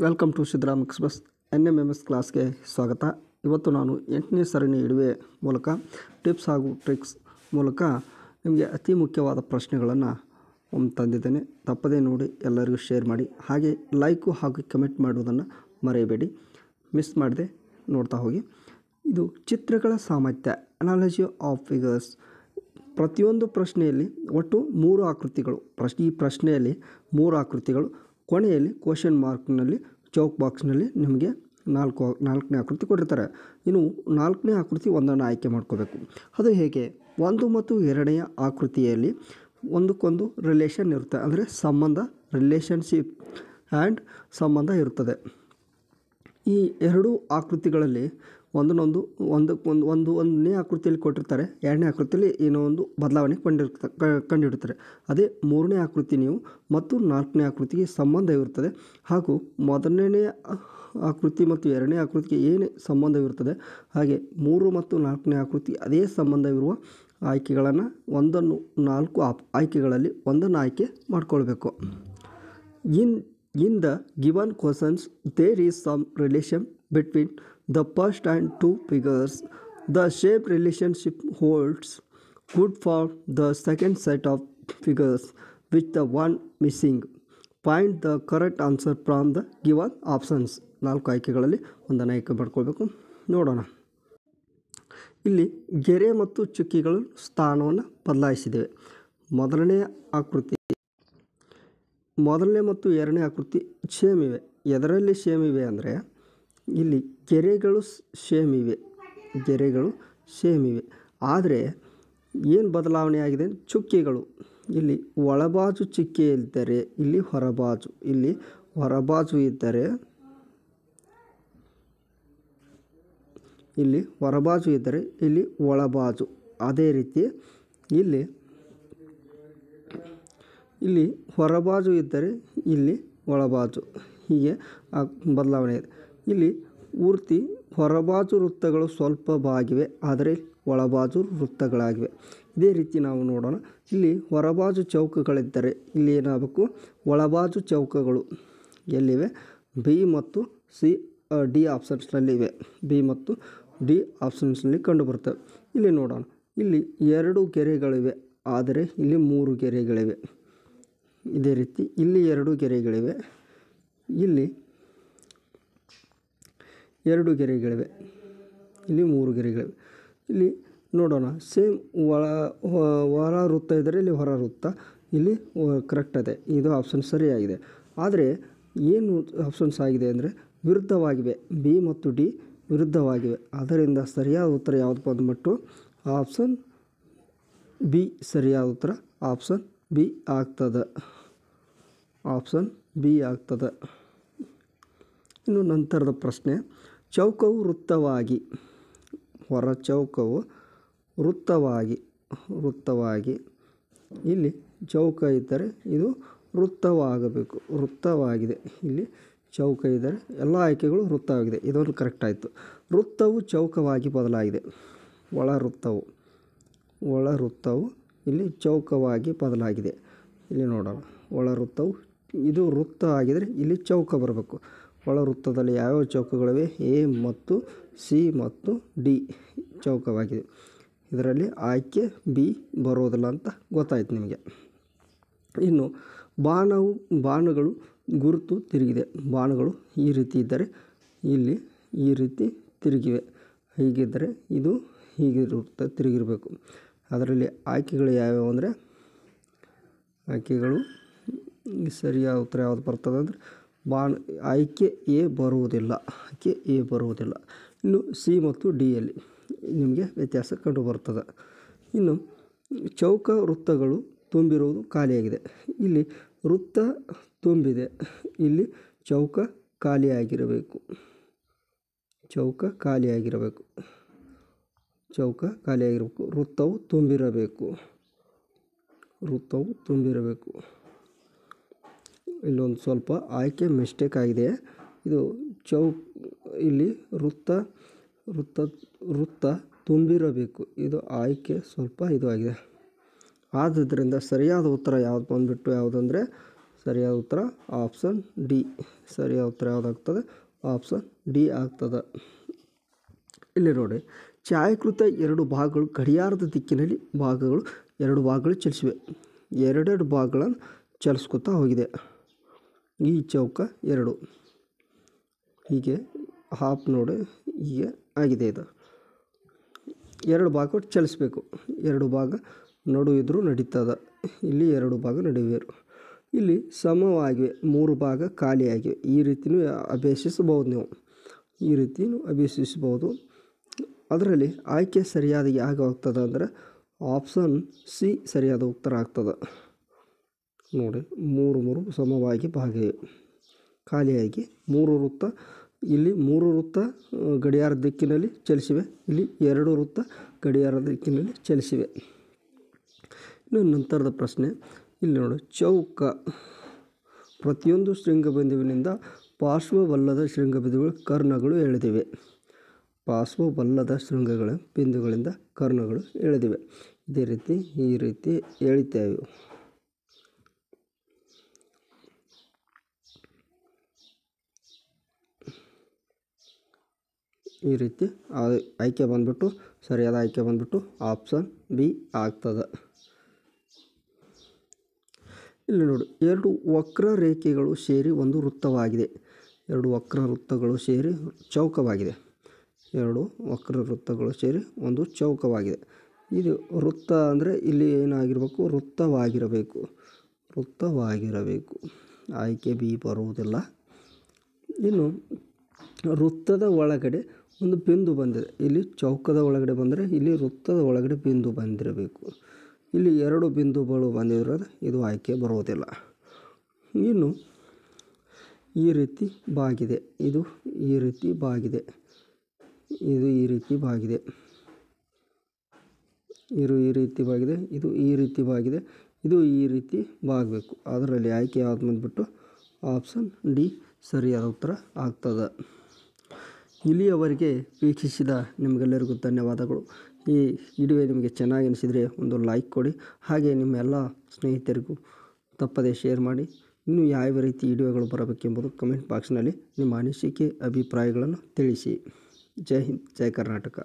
Welcome to Sidram express NMMS ಕ್ಲಾಸ್ಗೆ ಸ್ವಾಗತ. ಇವತ್ತು ನಾನು 8ನೇ ಸರಣಿ ಇಡುವೆ ಮೂಲಕ ಟಿಪ್ಸ್ ಹಾಗೂ ಟ್ರಿಕ್ಸ್ ಮೂಲಕ ನಿಮಗೆ ಅತಿ ಮುಖ್ಯವಾದ ಪ್ರಶ್ನೆಗಳನ್ನು ತಂದಿದ್ದೇನೆ. ತಪ್ಪದೇ ನೋಡಿ, ಎಲ್ಲರಿಗೂ ಶೇರ್ ಮಾಡಿ, ಹಾಗೆ ಲೈಕು ಹಾಗೂ ಕಮೆಂಟ್ ಮಾಡುವುದನ್ನು ಮರೆಯಬೇಡಿ. ಮಿಸ್ ಮಾಡದೆ ನೋಡ್ತಾ ಹೋಗಿ. ಇದು ಚಿತ್ರಗಳ ಸಾಮರ್ಥ್ಯ, ಅನಾಲಜಿ ಆಫ್ ಫಿಗರ್ಸ್. ಪ್ರತಿಯೊಂದು ಪ್ರಶ್ನೆಯಲ್ಲಿ ಒಟ್ಟು 3 ಆಕೃತಿಗಳು. ಈ ಪ್ರಶ್ನೆಯಲ್ಲಿ 3 ಆಕೃತಿಗಳು. ಕೊನೆಯಲ್ಲಿ ಕ್ವಶನ್ ಮಾರ್ಕ್ನಲ್ಲಿ ಚೌಕ್ ಬಾಕ್ಸ್ನಲ್ಲಿ ನಿಮಗೆ 4ನೇ ಆಕೃತಿ ಕೊಟ್ಟಿರ್ತಾರೆ. ಇನ್ನು 4ನೇ ಆಕೃತಿ ಒಂದನ್ನು ಆಯ್ಕೆ ಮಾಡ್ಕೋಬೇಕು. ಅದು ಹೇಗೆ? 1 ಮತ್ತು 2ನೇ ಆಕೃತಿಯಲ್ಲಿ ಒಂದಕ್ಕೊಂದು ರಿಲೇಷನ್ ಇರುತ್ತೆ, ಅಂದರೆ ಸಂಬಂಧ, ರಿಲೇಷನ್ಶಿಪ್ ಆ್ಯಂಡ್ ಸಂಬಂಧ ಇರುತ್ತದೆ. ಈ 2 ಆಕೃತಿಗಳಲ್ಲಿ ಒಂದನೇ ಆಕೃತಿಯಲ್ಲಿ ಕೊಟ್ಟಿರ್ತಾರೆ, 2ನೇ ಆಕೃತಿಯಲ್ಲಿ ಏನೋ ಒಂದು ಬದಲಾವಣೆ ಕಂಡುಹಿಡಿತಾರೆ. ಅದೇ 3ನೇ ಆಕೃತಿ ಮತ್ತು 4ನೇ ಆಕೃತಿಗೆ ಸಂಬಂಧ ಇರುತ್ತದೆ, ಹಾಗೂ ಮೊದಲನೇ ಆಕೃತಿ ಮತ್ತು 2ನೇ ಆಕೃತಿಗೆ ಏನೇ ಸಂಬಂಧವಿರುತ್ತದೆ, ಹಾಗೆ 3 ಮತ್ತು 4ನೇ ಆಕೃತಿ ಅದೇ ಸಂಬಂಧವಿರುವ ಆಯ್ಕೆಗಳನ್ನು 4 ಆಯ್ಕೆಗಳಲ್ಲಿ ಒಂದನ್ನು ಆಯ್ಕೆ ಮಾಡಿಕೊಳ್ಬೇಕು. In the given questions, there is some relation between the first and 2 figures. The same relationship holds good for the second set of figures, which the one missing. Find the correct answer from the given options. 4 ಆಯ್ಕೆಗಳಲ್ಲಿ ಒಂದನ್ನು ಆಯ್ಕೆ ಮಾಡ್ಕೊಳ್ಬೇಕು. ನೋಡೋಣ. ಇಲ್ಲಿ ಗೆರೆ ಮತ್ತು ಚುಕ್ಕಿಗಳು ಸ್ಥಾನವನ್ನು ಬದಲಾಯಿಸಿದ್ದೇವೆ. ಮೊದಲನೇ ಮತ್ತು 2ನೇ ಆಕೃತಿ ಸೇಮ್ ಇವೆ. ಎದರಲ್ಲಿ ಸೇಮ್ ಇವೆ ಅಂದರೆ ಇಲ್ಲಿ ಗೆರೆಗಳು ಸೇಮ್ ಇವೆ, ಆದರೆ ಏನು ಬದಲಾವಣೆ ಆಗಿದೆ? ಚುಕ್ಕಿಗಳು. ಇಲ್ಲಿ ಒಳಬಾಜು ಚುಕ್ಕೆ ಇದ್ದರೆ ಇಲ್ಲಿ ಹೊರಬಾಜು, ಇಲ್ಲಿ ಹೊರಬಾಜು ಇದ್ದರೆ ಇಲ್ಲಿ ಒಳಬಾಜು. ಅದೇ ರೀತಿ ಇಲ್ಲಿ ಹೊರಬಾಜು ಇದ್ದರೆ ಇಲ್ಲಿ ಒಳಬಾಜು, ಹೀಗೆ ಬದಲಾವಣೆ ಇದೆ. ಇಲ್ಲಿ ಪೂರ್ತಿ ಹೊರಬಾಜು ವೃತ್ತಗಳು ಸ್ವಲ್ಪ ಬಾಗಿವೆ, ಆದರೆ ಒಳಬಾಜು ವೃತ್ತಗಳಾಗಿವೆ. ಇದೇ ರೀತಿ ನಾವು ನೋಡೋಣ. ಇಲ್ಲಿ ಹೊರಬಾಜು ಚೌಕಗಳಿದ್ದರೆ ಇಲ್ಲಿ ಏನಾಗಬೇಕು? ಒಳಬಾಜು ಚೌಕಗಳು ಎಲ್ಲಿವೆ? ಬಿ ಮತ್ತು ಡಿ ಆಪ್ಷನ್ಸ್ನಲ್ಲಿವೆ. ಬಿ ಮತ್ತು ಡಿ ಆಪ್ಷನ್ಸ್ನಲ್ಲಿ ಕಂಡುಬರ್ತವೆ. ಇಲ್ಲಿ ನೋಡೋಣ. ಇಲ್ಲಿ 2 ಗೆರೆಗಳಿವೆ, ಆದರೆ ಇಲ್ಲಿ 3 ಗೆರೆಗಳಿವೆ. ಇದೇ ರೀತಿ ಇಲ್ಲಿ 2 ಗೆರೆಗಳಿವೆ, ಇಲ್ಲಿ 2 ಗೆರೆಗಳಿವೆ, ಇಲ್ಲಿ 3 ಗೆರೆಗಳಿವೆ. ಇಲ್ಲಿ ನೋಡೋಣ. ಸೇಮ್ ಹೊರ ವೃತ್ತ ಇದ್ದರೆ ಇಲ್ಲಿ ಹೊರ ವೃತ್ತ, ಇಲ್ಲಿ ಕರೆಕ್ಟ್ ಇದೆ. ಇದು ಆಪ್ಷನ್ ಸರಿಯಾಗಿದೆ. ಆದರೆ ಏನು ಆಪ್ಷನ್ಸ್ ಆಗಿದೆ ಅಂದರೆ ವಿರುದ್ಧವಾಗಿವೆ. ಬಿ ಮತ್ತು ಡಿ ವಿರುದ್ಧವಾಗಿವೆ. ಅದರಿಂದ ಸರಿಯಾದ ಉತ್ತರ ಯಾವುದು ಬಂದುಬಿಟ್ಟು ಆಪ್ಷನ್ ಬಿ ಸರಿಯಾದ ಉತ್ತರ. ಆಪ್ಷನ್ ಬಿ ಆಗ್ತದೆ. ಇನ್ನು ನಂತರದ ಪ್ರಶ್ನೆ. ಚೌಕವು ವೃತ್ತವಾಗಿ, ಹೊರ ಚೌಕವು ವೃತ್ತವಾಗಿ ಇಲ್ಲಿ ಚೌಕ ಇದ್ದರೆ ಇದು ವೃತ್ತವಾಗಬೇಕು, ವೃತ್ತವಾಗಿದೆ. ಇಲ್ಲಿ ಚೌಕ ಇದ್ದರೆ ಎಲ್ಲ ಆಯ್ಕೆಗಳು ವೃತ್ತವಾಗಿದೆ. ಇದೊಂದು ಕರೆಕ್ಟ್ ಆಯಿತು. ವೃತ್ತವು ಚೌಕವಾಗಿ ಬದಲಾಗಿದೆ. ಒಳ ವೃತ್ತವು ಇಲ್ಲಿ ಚೌಕವಾಗಿ ಬದಲಾಗಿದೆ. ಇಲ್ಲಿ ನೋಡೋಣ. ಒಳ ವೃತ್ತವು ಇದು ವೃತ್ತ ಆಗಿದರೆ ಇಲ್ಲಿ ಚೌಕ ಬರಬೇಕು. ಒಳ ವೃತ್ತದಲ್ಲಿ ಯಾವ್ಯಾವ ಚೌಕಗಳಿವೆ? ಎ ಮತ್ತು ಸಿ ಮತ್ತು ಡಿ ಚೌಕವಾಗಿದೆ. ಇದರಲ್ಲಿ ಆಯ್ಕೆ ಬಿ ಬರೋದಿಲ್ಲ ಅಂತ ಗೊತ್ತಾಯ್ತು ನಿಮಗೆ. ಇನ್ನು ಬಾಣಗಳು ಗುರುತು ತಿರುಗಿದೆ. ಬಾಣಗಳು ಈ ರೀತಿ ಇದ್ದರೆ ಇಲ್ಲಿ ಈ ರೀತಿ ತಿರುಗಿವೆ. ಹೀಗಿದ್ದರೆ ಇದು ಹೀಗಿರುತ್ತೆ, ತಿರುಗಿರಬೇಕು. ಅದರಲ್ಲಿ ಆಯ್ಕೆಗಳು ಯಾವ್ಯಾವು ಅಂದರೆ ಆಯ್ಕೆಗಳು ಸರಿಯಾದ ಉತ್ತರ ಯಾವುದು ಬರ್ತದೆ ಅಂದರೆ ಆಯ್ಕೆ ಎ ಬರುವುದಿಲ್ಲ. ಇನ್ನು ಸಿ ಮತ್ತು ಡಿಯಲ್ಲಿ ನಿಮಗೆ ವ್ಯತ್ಯಾಸ ಕಂಡು ಬರ್ತದೆ. ಇನ್ನು ಚೌಕ ವೃತ್ತಗಳು ತುಂಬಿರುವುದು ಖಾಲಿಯಾಗಿದೆ. ಇಲ್ಲಿ ವೃತ್ತ ತುಂಬಿದೆ, ಇಲ್ಲಿ ಚೌಕ ಖಾಲಿಯಾಗಿರಬೇಕು. ವೃತ್ತವು ತುಂಬಿರಬೇಕು. ಇಲ್ಲೊಂದು ಸ್ವಲ್ಪ ಆಯ್ಕೆ ಮಿಸ್ಟೇಕ್ ಆಗಿದೆ. ಇದು ಇಲ್ಲಿ ವೃತ್ತ ತುಂಬಿರಬೇಕು. ಇದು ಆಯ್ಕೆ ಸ್ವಲ್ಪ ಇದು ಆಗಿದೆ. ಆದ್ದರಿಂದ ಸರಿಯಾದ ಉತ್ತರ ಯಾವುದು ಬಂದುಬಿಟ್ಟು ಯಾವುದಂದರೆ ಸರಿಯಾದ ಉತ್ತರ ಆಪ್ಷನ್ ಡಿ. ಸರಿಯಾದ ಉತ್ತರ ಯಾವುದಾಗ್ತದೆ? ಆಪ್ಷನ್ ಡಿ ಆಗ್ತದೆ. ಇಲ್ಲಿ ನೋಡಿ, ಛಾಯಾಕೃತ ಎರಡು ಭಾಗಗಳು ಗಡಿಯಾರದ ದಿಕ್ಕಿನಲ್ಲಿ ಎರಡು ಭಾಗಗಳು ಚಲಿಸಿವೆ. ಎರಡೆರಡು ಭಾಗಗಳನ್ನು ಚಲಿಸ್ಕೊತಾ ಹೋಗಿದೆ. ಈ ಚೌಕ 2 ಹೀಗೆ ಹಾಫ್ ನೋಡಿ ಹೀಗೆ ಆಗಿದೆ. ಇದು 2 ಭಾಗಗಳು ಚಲಿಸಬೇಕು. 2 ಭಾಗ ನಡುವಿದ್ರೂ ನಡೀತದೆ. ಇಲ್ಲಿ 2 ಭಾಗ ನಡುವಿರು. ಇಲ್ಲಿ ಸಮವಾಗಿವೆ, 3 ಭಾಗ ಖಾಲಿಯಾಗಿವೆ. ಈ ರೀತಿಯೂ ಅಭ್ಯಸಿಸಬಹುದು ನೀವು. ಈ ರೀತಿಯೂ ಅಭ್ಯಸಿಸಬಹುದು. ಅದರಲ್ಲಿ ಆಯ್ಕೆ ಸರಿಯಾದ ಯಾವಾಗ್ತದೆ ಅಂದರೆ ಆಪ್ಷನ್ ಸಿ ಸರಿಯಾದ ಉತ್ತರ ಆಗ್ತದೆ. ನೋಡಿ, 3 ಸಮವಾಗಿ ಭಾಗ ಖಾಲಿಯಾಗಿ 3 ವೃತ್ತ. ಇಲ್ಲಿ 3 ವೃತ್ತ ಗಡಿಯಾರದ ದಿಕ್ಕಿನಲ್ಲಿ ಚಲಿಸಿವೆ. ಇಲ್ಲಿ 2 ವೃತ್ತ ಗಡಿಯಾರದ ದಿಕ್ಕಿನಲ್ಲಿ ಚಲಿಸಿವೆ. ಇನ್ನು ನಂತರದ ಪ್ರಶ್ನೆ ಇಲ್ಲಿ ನೋಡಿ, ಚೌಕ ಪ್ರತಿಯೊಂದು ಶೃಂಗಬಿಂದುವಿನಿಂದ ಪಾರ್ಶ್ವವಲ್ಲದ ಶೃಂಗಬಿಂದುಗಳ ಕರ್ಣಗಳು ಎಳೆದಿವೆ. ಪಾರ್ಶ್ವವಲ್ಲದ ಬಿಂದುಗಳಿಂದ ಕರ್ಣಗಳು ಎಳೆದಿವೆ. ಇದೇ ರೀತಿ ಈ ರೀತಿ ಎಳಿತೇವೆ. ಈ ರೀತಿ ಆಯ್ಕೆ ಬಂದ್ಬಿಟ್ಟು ಸರಿಯಾದ ಆಯ್ಕೆ ಬಂದ್ಬಿಟ್ಟು ಆಪ್ಷನ್ ಬಿ ಆಗ್ತದೆ. ಇಲ್ಲಿ ನೋಡಿ, 2 ವಕ್ರ ರೇಖೆಗಳು ಸೇರಿ ಒಂದು ವೃತ್ತವಾಗಿದೆ. 2 ವಕ್ರ ವೃತ್ತಗಳು ಸೇರಿ ಚೌಕವಾಗಿದೆ. 2 ವಕ್ರ ವೃತ್ತಗಳು ಸೇರಿ ಒಂದು ಚೌಕವಾಗಿದೆ. ಇದು ವೃತ್ತ ಅಂದರೆ ಇಲ್ಲಿ ಏನಾಗಿರಬೇಕು? ವೃತ್ತವಾಗಿರಬೇಕು. ಆಯ್ಕೆ ಬಿ ಬರುವುದಿಲ್ಲ. ಇನ್ನು ವೃತ್ತದ ಒಳಗಡೆ ಒಂದು ಬಿಂದು ಬಂದಿದೆ. ಇಲ್ಲಿ ಚೌಕದ ಒಳಗಡೆ ಬಂದರೆ ಇಲ್ಲಿ ವೃತ್ತದ ಒಳಗಡೆ ಬಿಂದು ಬಂದಿರಬೇಕು. ಇಲ್ಲಿ 2 ಬಿಂದುಗಳು ಬಂದಿರೋದು ಇದು ಆಯ್ಕೆ ಬರುವುದಿಲ್ಲ. ಇನ್ನು ಈ ರೀತಿ ಬಾಗಿದೆ. ಇದು ಈ ರೀತಿ ಬಾಗಿದೆ. ಇದು ಈ ರೀತಿ ಬಾಗಿದೆ. ಇದು ಈ ರೀತಿ ಬಾಗಿದೆ. ಇದು ಈ ರೀತಿ ಬಾಗಿದೆ. ಇದು ಈ ರೀತಿ ಬಾಗಬೇಕು. ಅದರಲ್ಲಿ ಆಯ್ಕೆ ಯಾವ್ದು ಬಂದ್ಬಿಟ್ಟು ಆಪ್ಷನ್ ಡಿ ಸರಿಯಾದ ಉತ್ತರ ಆಗ್ತದೆ. ಇಲ್ಲಿಯವರೆಗೆ ವೀಕ್ಷಿಸಿದ ನಿಮಗೆಲ್ಲರಿಗೂ ಧನ್ಯವಾದಗಳು. ಈ ವಿಡಿಯೋ ನಿಮಗೆ ಚೆನ್ನಾಗಿ ಅನಿಸಿದರೆ ಒಂದು ಲೈಕ್ ಕೊಡಿ. ಹಾಗೆ ನಿಮ್ಮ ಎಲ್ಲ ಸ್ನೇಹಿತರಿಗೂ ತಪ್ಪದೇ ಶೇರ್ ಮಾಡಿ. ಇನ್ನೂ ಯಾವ ರೀತಿ ವಿಡಿಯೋಗಳು ಬರಬೇಕೆಂಬುದು ಕಮೆಂಟ್ ಬಾಕ್ಸ್ನಲ್ಲಿ ನಿಮ್ಮ ಅನಿಸಿಕೆ ಅಭಿಪ್ರಾಯಗಳನ್ನು ತಿಳಿಸಿ. ಜೈ ಹಿಂದ್, ಜೈ ಕರ್ನಾಟಕ.